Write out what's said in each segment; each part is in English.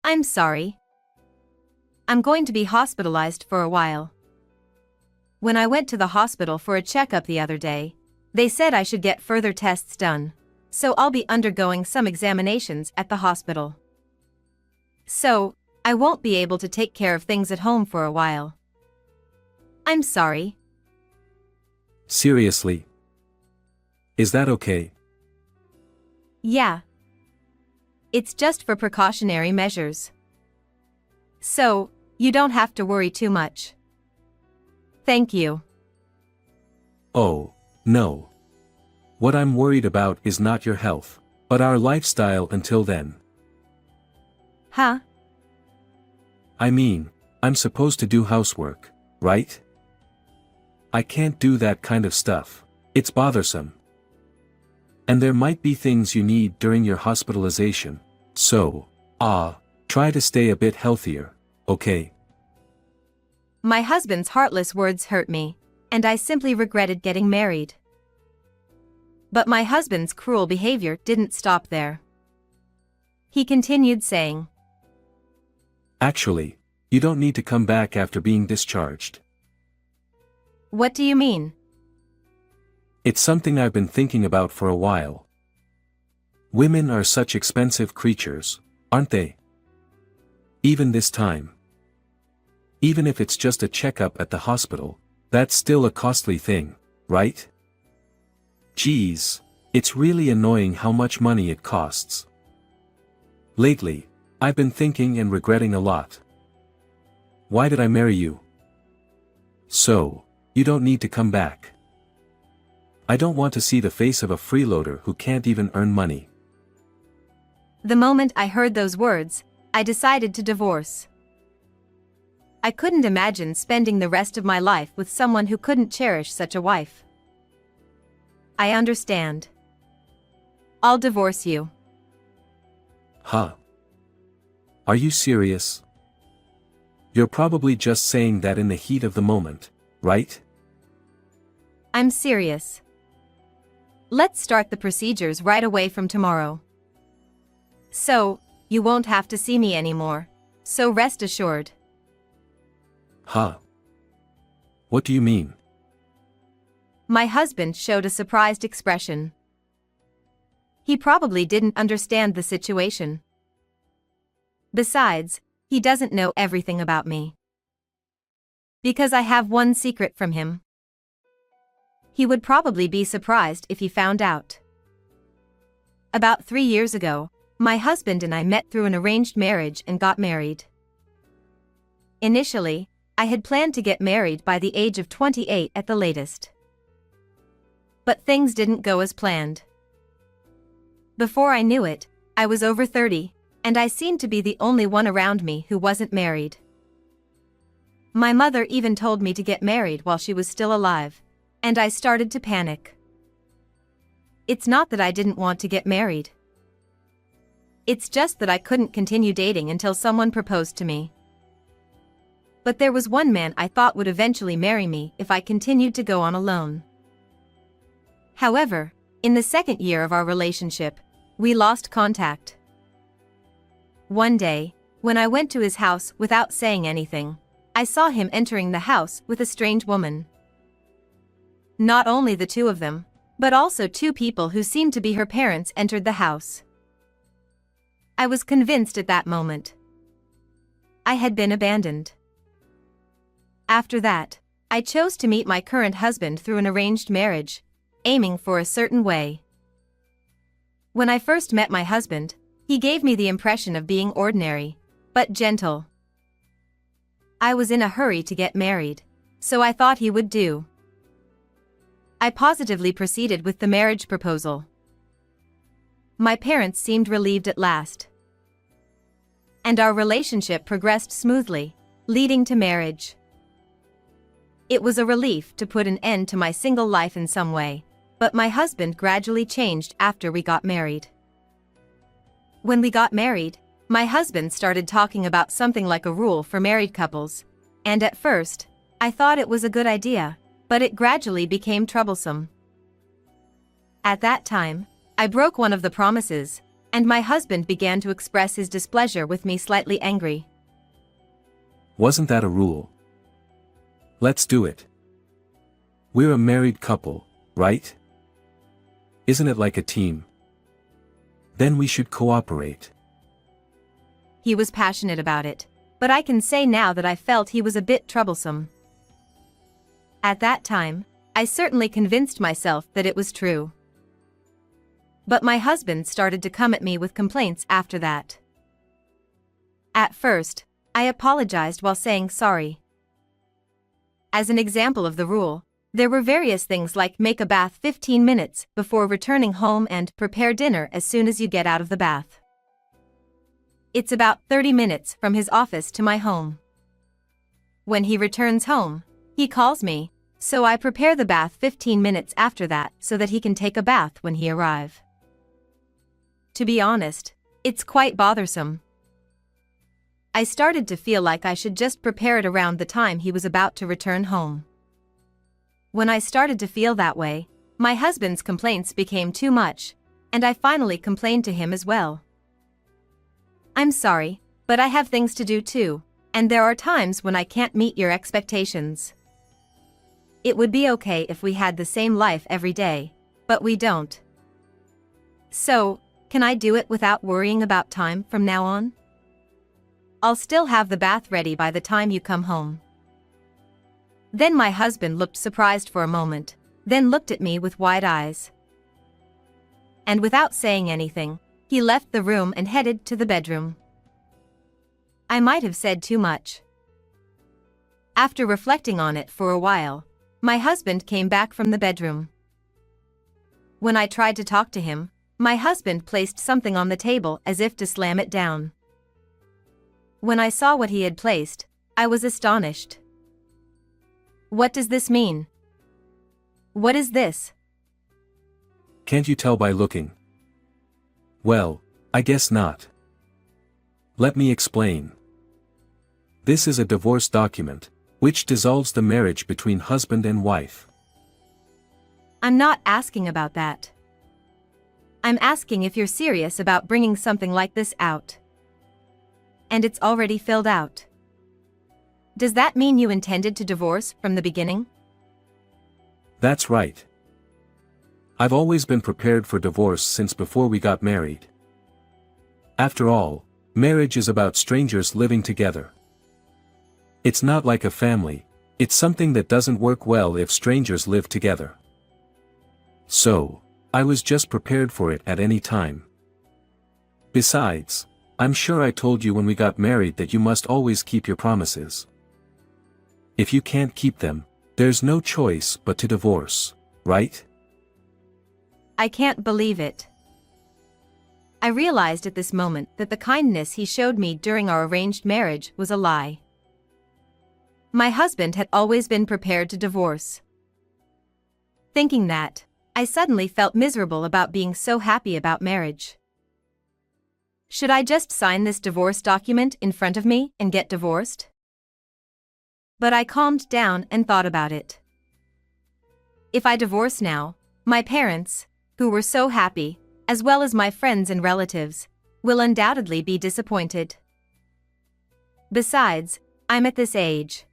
I'm sorry. I'm going to be hospitalized for a while. When I went to the hospital for a checkup the other day, they said I should get further tests done, so I'll be undergoing some examinations at the hospital. So, I won't be able to take care of things at home for a while. I'm sorry. Seriously? Is that okay? Yeah. It's just for precautionary measures. So, you don't have to worry too much. Thank you. Oh, no. What I'm worried about is not your health, but our lifestyle until then. Huh? I mean, I'm supposed to do housework, right? I can't do that kind of stuff. It's bothersome. And there might be things you need during your hospitalization, so, try to stay a bit healthier, okay? My husband's heartless words hurt me, and I simply regretted getting married. But my husband's cruel behavior didn't stop there. He continued saying, Actually, you don't need to come back after being discharged. What do you mean? It's something I've been thinking about for a while. Women are such expensive creatures, aren't they? Even this time. Even if it's just a checkup at the hospital, that's still a costly thing, right? Geez, it's really annoying how much money it costs. Lately, I've been thinking and regretting a lot. Why did I marry you? So, you don't need to come back. I don't want to see the face of a freeloader who can't even earn money. The moment I heard those words, I decided to divorce. I couldn't imagine spending the rest of my life with someone who couldn't cherish such a wife. I understand. I'll divorce you. Huh? Are you serious? You're probably just saying that in the heat of the moment, right? I'm serious. Let's start the procedures right away from tomorrow. So, you won't have to see me anymore, so rest assured. Huh? What do you mean? My husband showed a surprised expression. He probably didn't understand the situation. Besides, he doesn't know everything about me. Because I have one secret from him. He would probably be surprised if he found out. About 3 years ago, my husband and I met through an arranged marriage and got married. Initially, I had planned to get married by the age of 28 at the latest. But things didn't go as planned. Before I knew it, I was over 30, and I seemed to be the only one around me who wasn't married. My mother even told me to get married while she was still alive, and I started to panic. It's not that I didn't want to get married. It's just that I couldn't continue dating until someone proposed to me. But there was one man I thought would eventually marry me if I continued to go on alone. However, in the second year of our relationship, we lost contact. One day, when I went to his house without saying anything, I saw him entering the house with a strange woman. Not only the two of them, but also 2 people who seemed to be her parents entered the house. I was convinced at that moment. I had been abandoned. After that, I chose to meet my current husband through an arranged marriage, aiming for a certain way. When I first met my husband, he gave me the impression of being ordinary, but gentle. I was in a hurry to get married, so I thought he would do. I positively proceeded with the marriage proposal. My parents seemed relieved at last. And our relationship progressed smoothly, leading to marriage. It was a relief to put an end to my single life in some way, but my husband gradually changed after we got married. When we got married, my husband started talking about something like a rule for married couples, and at first, I thought it was a good idea, but it gradually became troublesome. At that time, I broke one of the promises, and my husband began to express his displeasure with me, slightly angry. Wasn't that a rule? Let's do it. We're a married couple, right? Isn't it like a team? Then we should cooperate. He was passionate about it, but I can say now that I felt he was a bit troublesome. At that time, I certainly convinced myself that it was true. But my husband started to come at me with complaints after that. At first, I apologized while saying sorry. As an example of the rule, there were various things like make a bath 15 minutes before returning home and prepare dinner as soon as you get out of the bath. It's about 30 minutes from his office to my home. When he returns home, he calls me, so I prepare the bath 15 minutes after that so that he can take a bath when he arrives. To be honest, it's quite bothersome. I started to feel like I should just prepare it around the time he was about to return home. When I started to feel that way, my husband's complaints became too much, and I finally complained to him as well. I'm sorry, but I have things to do too, and there are times when I can't meet your expectations. It would be okay if we had the same life every day, but we don't. So, can I do it without worrying about time from now on? I'll still have the bath ready by the time you come home. Then my husband looked surprised for a moment, then looked at me with wide eyes. And without saying anything, he left the room and headed to the bedroom. I might have said too much. After reflecting on it for a while, my husband came back from the bedroom. When I tried to talk to him, my husband placed something on the table as if to slam it down. When I saw what he had placed, I was astonished. What does this mean? What is this? Can't you tell by looking? Well, I guess not. Let me explain. This is a divorce document, which dissolves the marriage between husband and wife. I'm not asking about that. I'm asking if you're serious about bringing something like this out. And it's already filled out. Does that mean you intended to divorce from the beginning? That's right. I've always been prepared for divorce since before we got married. After all, marriage is about strangers living together. It's not like a family, it's something that doesn't work well if strangers live together. So, I was just prepared for it at any time. Besides, I'm sure I told you when we got married that you must always keep your promises. If you can't keep them, there's no choice but to divorce, right? I can't believe it. I realized at this moment that the kindness he showed me during our arranged marriage was a lie. My husband had always been prepared to divorce. Thinking that, I suddenly felt miserable about being so happy about marriage. Should I just sign this divorce document in front of me and get divorced? But I calmed down and thought about it. If I divorce now, my parents, who were so happy, as well as my friends and relatives, will undoubtedly be disappointed. Besides, I'm at this age.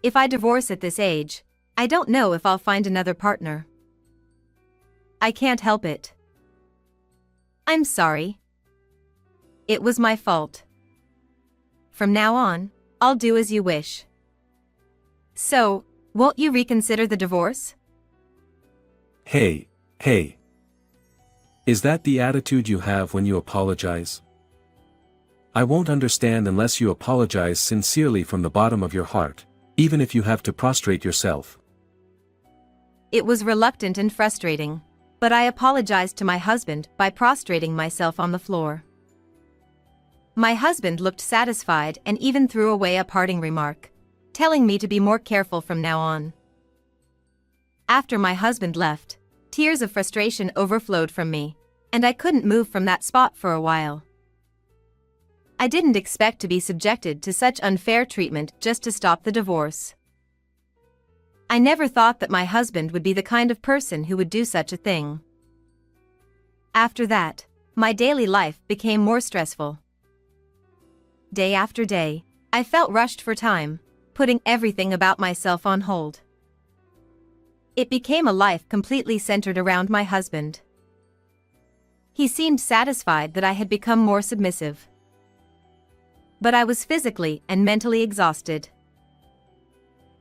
If I divorce at this age, I don't know if I'll find another partner. I can't help it. I'm sorry. It was my fault. From now on, I'll do as you wish. So, won't you reconsider the divorce? Hey. Is that the attitude you have when you apologize? I won't understand unless you apologize sincerely from the bottom of your heart, even if you have to prostrate yourself. It was reluctant and frustrating, but I apologized to my husband by prostrating myself on the floor. My husband looked satisfied and even threw away a parting remark, telling me to be more careful from now on. After my husband left, tears of frustration overflowed from me, and I couldn't move from that spot for a while. I didn't expect to be subjected to such unfair treatment just to stop the divorce. I never thought that my husband would be the kind of person who would do such a thing. After that, my daily life became more stressful. Day after day, I felt rushed for time, putting everything about myself on hold. It became a life completely centered around my husband. He seemed satisfied that I had become more submissive. But I was physically and mentally exhausted.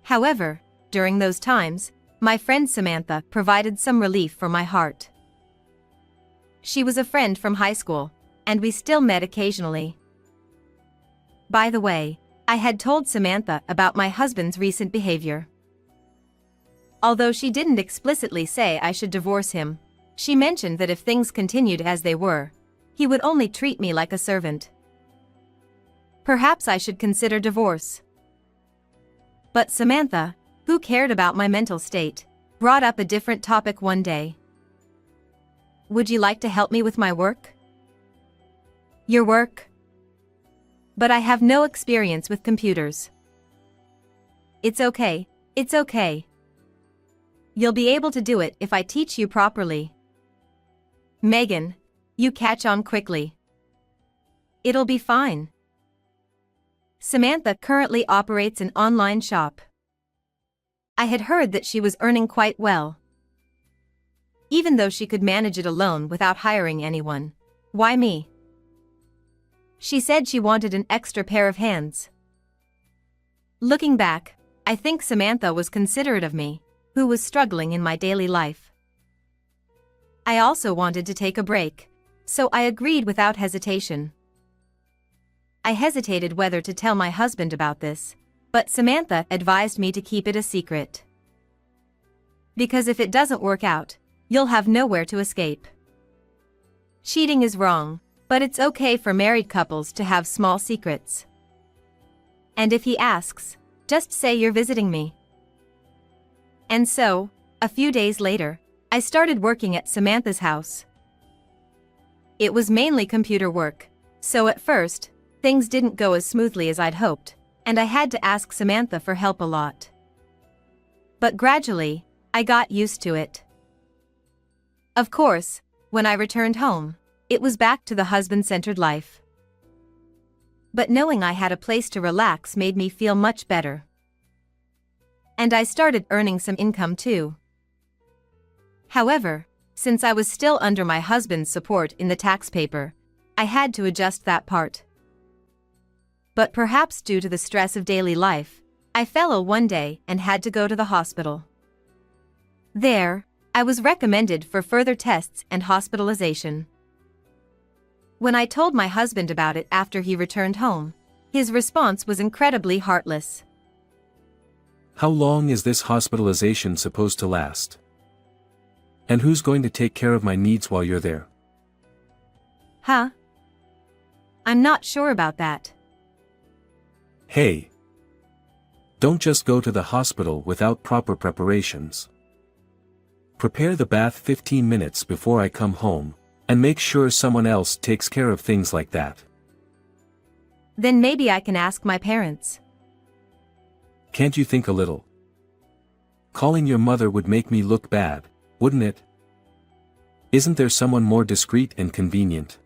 However, during those times, my friend Samantha provided some relief for my heart. She was a friend from high school, and we still met occasionally. By the way, I had told Samantha about my husband's recent behavior. Although she didn't explicitly say I should divorce him, she mentioned that if things continued as they were, he would only treat me like a servant. Perhaps I should consider divorce. But Samantha, who cared about my mental state, brought up a different topic one day. "Would you like to help me with my work?" "Your work?" "But I have no experience with computers." It's okay. You'll be able to do it if I teach you properly." "Megan, you catch on quickly. It'll be fine." Samantha currently operates an online shop. I had heard that she was earning quite well. Even though she could manage it alone without hiring anyone, why me? She said she wanted an extra pair of hands. Looking back, I think Samantha was considerate of me, who was struggling in my daily life. I also wanted to take a break, so I agreed without hesitation. I hesitated whether to tell my husband about this, but Samantha advised me to keep it a secret. Because if it doesn't work out, you'll have nowhere to escape. Cheating is wrong, but it's okay for married couples to have small secrets. And if he asks, just say you're visiting me. And so, a few days later, I started working at Samantha's house. It was mainly computer work, so at first, things didn't go as smoothly as I'd hoped, and I had to ask Samantha for help a lot. But gradually, I got used to it. Of course, when I returned home, it was back to the husband-centered life. But knowing I had a place to relax made me feel much better. And I started earning some income too. However, since I was still under my husband's support in the tax paper, I had to adjust that part. But perhaps due to the stress of daily life, I fell ill one day and had to go to the hospital. There, I was recommended for further tests and hospitalization. When I told my husband about it after he returned home, his response was incredibly heartless. How long is this hospitalization supposed to last? And who's going to take care of my needs while you're there? Huh? I'm not sure about that. Hey! Don't just go to the hospital without proper preparations. Prepare the bath 15 minutes before I come home, and make sure someone else takes care of things like that. Then maybe I can ask my parents. Can't you think a little? Calling your mother would make me look bad, wouldn't it? Isn't there someone more discreet and convenient?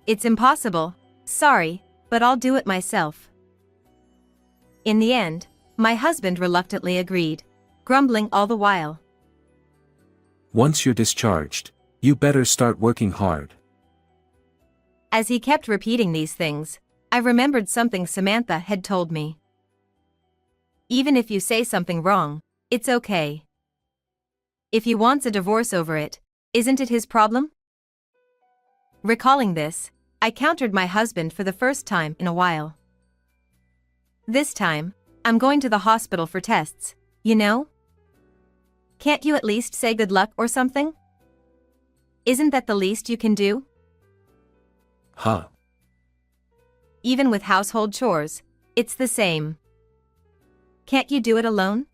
It's impossible, sorry, but I'll do it myself. In the end, my husband reluctantly agreed, grumbling all the while. Once you're discharged, you better start working hard. As he kept repeating these things, I remembered something Samantha had told me. Even if you say something wrong, it's okay. If he wants a divorce over it, isn't it his problem? Recalling this, I countered my husband for the first time in a while. This time, I'm going to the hospital for tests, you know? Can't you at least say good luck or something? Isn't that the least you can do? Huh? Even with household chores, it's the same. Can't you do it alone?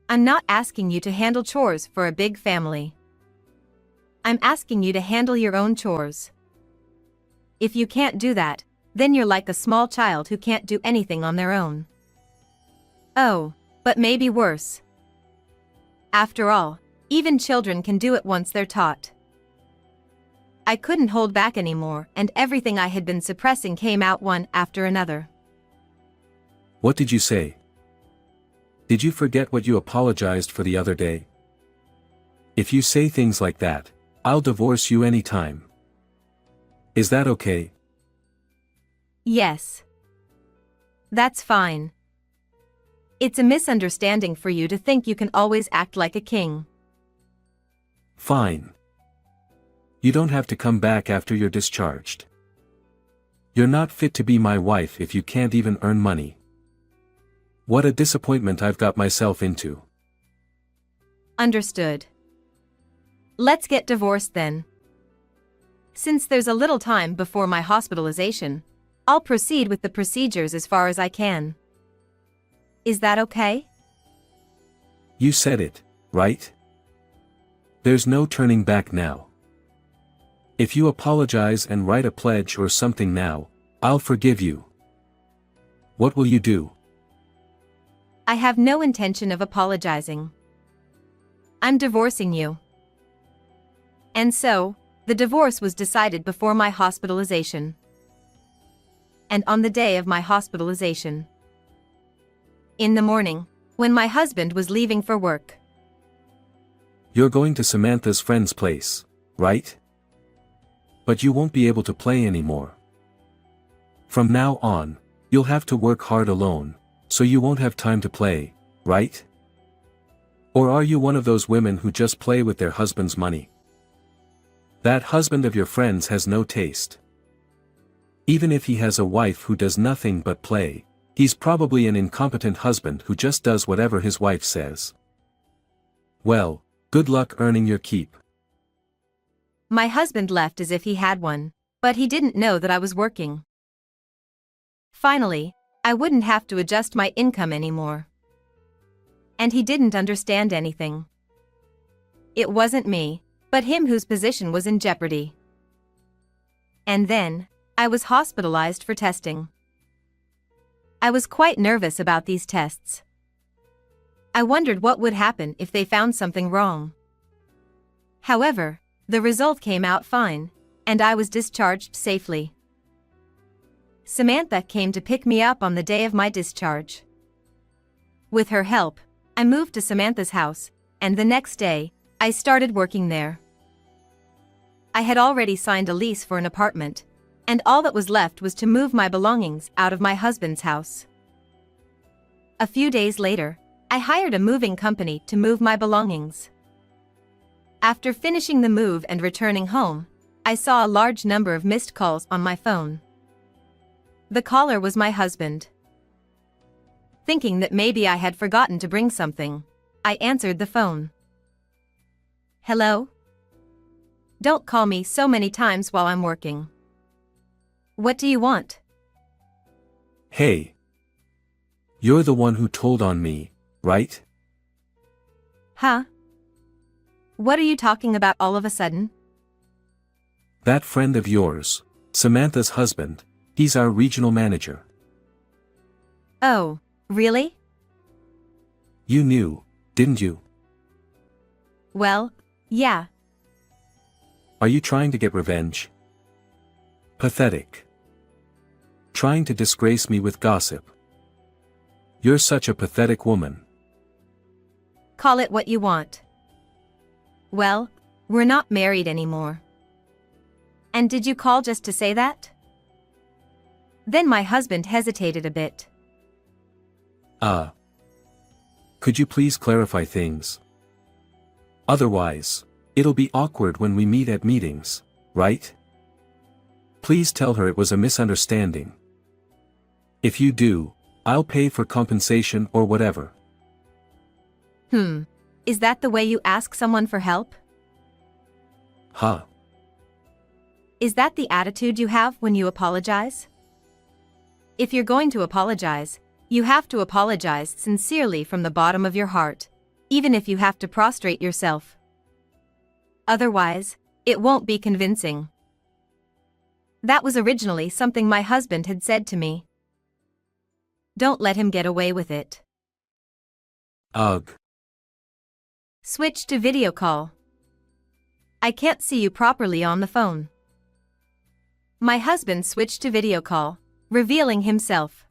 I'm not asking you to handle chores for a big family. I'm asking you to handle your own chores. If you can't do that, then you're like a small child who can't do anything on their own. Oh, but maybe worse. After all, even children can do it once they're taught. I couldn't hold back anymore, and everything I had been suppressing came out one after another. What did you say? Did you forget what you apologized for the other day? If you say things like that, I'll divorce you anytime. Is that okay? Yes. That's fine. It's a misunderstanding for you to think you can always act like a king. Fine. You don't have to come back after you're discharged. You're not fit to be my wife if you can't even earn money. What a disappointment I've got myself into. Understood. Let's get divorced then. Since there's a little time before my hospitalization, I'll proceed with the procedures as far as I can. Is that okay? You said it, right? There's no turning back now. If you apologize and write a pledge or something now, I'll forgive you. What will you do? I have no intention of apologizing. I'm divorcing you. And so, the divorce was decided before my hospitalization. And on the day of my hospitalization. In the morning, when my husband was leaving for work. You're going to Samantha's friend's place, right? But you won't be able to play anymore. From now on, you'll have to work hard alone, so you won't have time to play, right? Or are you one of those women who just play with their husband's money? That husband of your friends has no taste. Even if he has a wife who does nothing but play, he's probably an incompetent husband who just does whatever his wife says. Well, good luck earning your keep. My husband left as if he had one, but he didn't know that I was working. Finally, I wouldn't have to adjust my income anymore. And he didn't understand anything. It wasn't me, but him whose position was in jeopardy. And then, I was hospitalized for testing. I was quite nervous about these tests. I wondered what would happen if they found something wrong. However, the result came out fine, and I was discharged safely. Samantha came to pick me up on the day of my discharge. With her help, I moved to Samantha's house, and the next day, I started working there. I had already signed a lease for an apartment, and all that was left was to move my belongings out of my husband's house. A few days later, I hired a moving company to move my belongings. After finishing the move and returning home, I saw a large number of missed calls on my phone. The caller was my husband. Thinking that maybe I had forgotten to bring something, I answered the phone. Hello? Don't call me so many times while I'm working. What do you want? Hey. You're the one who told on me, right? Huh? What are you talking about all of a sudden? That friend of yours, Samantha's husband, he's our regional manager. Oh, really? You knew, didn't you? Well, yeah. Are you trying to get revenge? Pathetic. Trying to disgrace me with gossip. You're such a pathetic woman. Call it what you want. Well, we're not married anymore. And did you call just to say that? Then my husband hesitated a bit. Could you please clarify things? Otherwise, it'll be awkward when we meet at meetings, right? Please tell her it was a misunderstanding. If you do, I'll pay for compensation or whatever. Is that the way you ask someone for help? Huh? Is that the attitude you have when you apologize? If you're going to apologize, you have to apologize sincerely from the bottom of your heart, even if you have to prostrate yourself. Otherwise, it won't be convincing. That was originally something my husband had said to me. Don't let him get away with it. Ugh. Switch to video call. I can't see you properly on the phone. My husband switched to video call, revealing himself.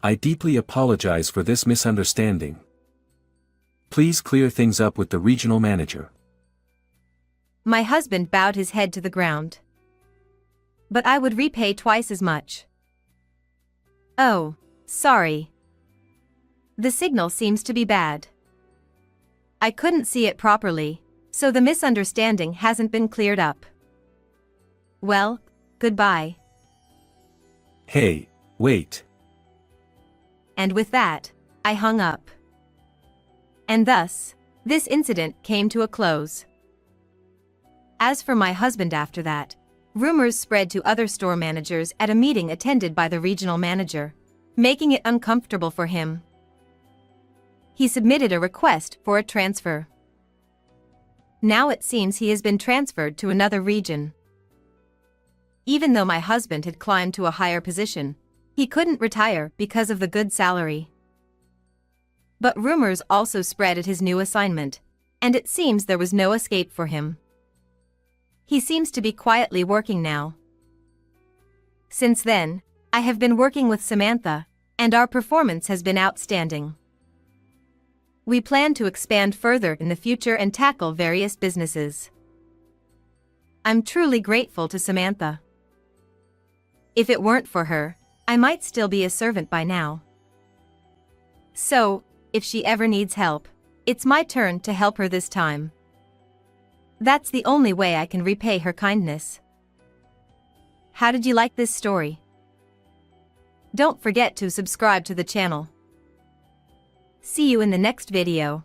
I deeply apologize for this misunderstanding. Please clear things up with the regional manager. My husband bowed his head to the ground. But I would repay twice as much. Oh, sorry. The signal seems to be bad. I couldn't see it properly, so the misunderstanding hasn't been cleared up. Well, goodbye. Hey, wait. And with that, I hung up. And thus, this incident came to a close. As for my husband after that, rumors spread to other store managers at a meeting attended by the regional manager, making it uncomfortable for him. He submitted a request for a transfer. Now it seems he has been transferred to another region. Even though my husband had climbed to a higher position, he couldn't retire because of the good salary. But rumors also spread at his new assignment, and it seems there was no escape for him. He seems to be quietly working now. Since then, I have been working with Samantha, and our performance has been outstanding. We plan to expand further in the future and tackle various businesses. I'm truly grateful to Samantha. If it weren't for her, I might still be a servant by now. So, if she ever needs help, it's my turn to help her this time. That's the only way I can repay her kindness. How did you like this story? Don't forget to subscribe to the channel. See you in the next video.